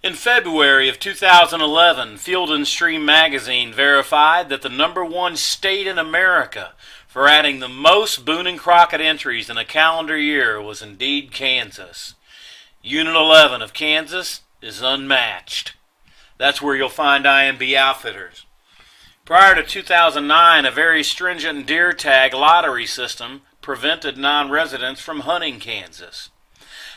In February of 2011, Field & Stream magazine verified that the #1 state in America for adding the most Boone and Crockett entries in a calendar year was indeed Kansas. Unit 11 of Kansas is unmatched. That's where you'll find IMB Outfitters. Prior to 2009, a very stringent deer tag lottery system prevented non-residents from hunting Kansas.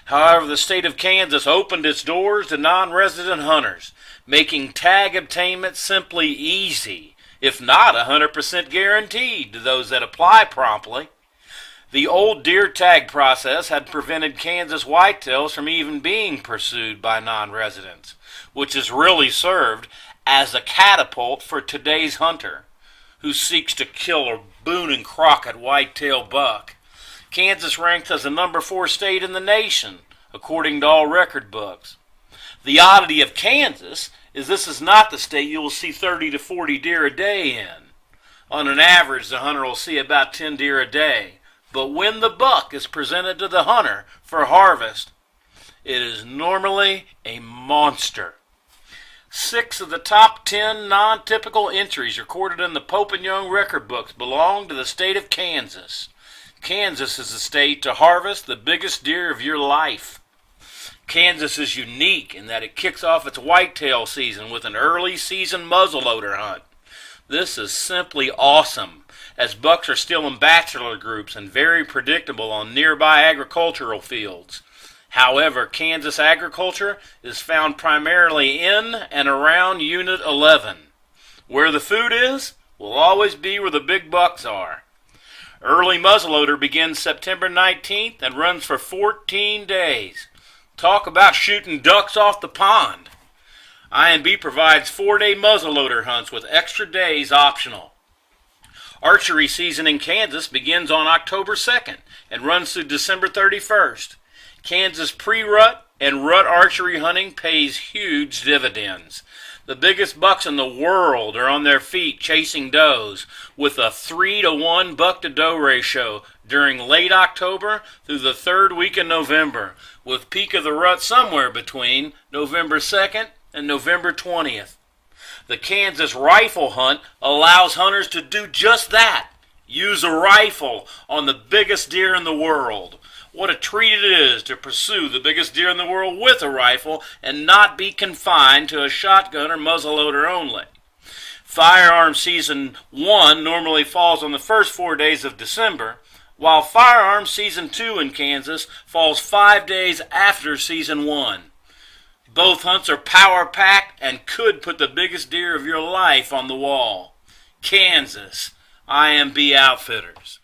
However, the state of Kansas opened its doors to non-resident hunters, making tag obtainment simply easy, if not 100% guaranteed to those that apply promptly. The old deer tag process had prevented Kansas whitetails from even being pursued by non-residents, which has really served as a catapult for today's hunter who seeks to kill a Boone and Crockett whitetail buck. Kansas ranks as the #4 state in the nation, according to all record books. The oddity of Kansas is this is not the state you will see 30 to 40 deer a day in. On an average, the hunter will see about 10 deer a day. But when the buck is presented to the hunter for harvest, it is normally a monster. 6 of the top 10 non-typical entries recorded in the Pope and Young record books belong to the state of Kansas. Kansas is the state to harvest the biggest deer of your life. Kansas is unique in that it kicks off its whitetail season with an early season muzzleloader hunt. This is simply awesome, as bucks are still in bachelor groups and very predictable on nearby agricultural fields. However, Kansas agriculture is found primarily in and around Unit 11. Where the food is will always be where the big bucks are. Early muzzleloader begins September 19th and runs for 14 days. Talk about shooting ducks off the pond. IMB provides 4-day muzzleloader hunts with extra days optional. Archery season in Kansas begins on October 2nd and runs through December 31st. Kansas pre-rut and rut archery hunting pays huge dividends. The biggest bucks in the world are on their feet chasing does with a 3-to-1 buck-to-doe ratio during late October through the 3rd week in November, with peak of the rut somewhere between November 2nd and November 20th. The Kansas rifle hunt allows hunters to do just that, use a rifle on the biggest deer in the world. What a treat it is to pursue the biggest deer in the world with a rifle and not be confined to a shotgun or muzzleloader only. Firearm Season 1 normally falls on the first 4 days of December, while Firearm Season 2 in Kansas falls 5 days after Season 1. Both hunts are power-packed and could put the biggest deer of your life on the wall. Kansas, IMB Outfitters.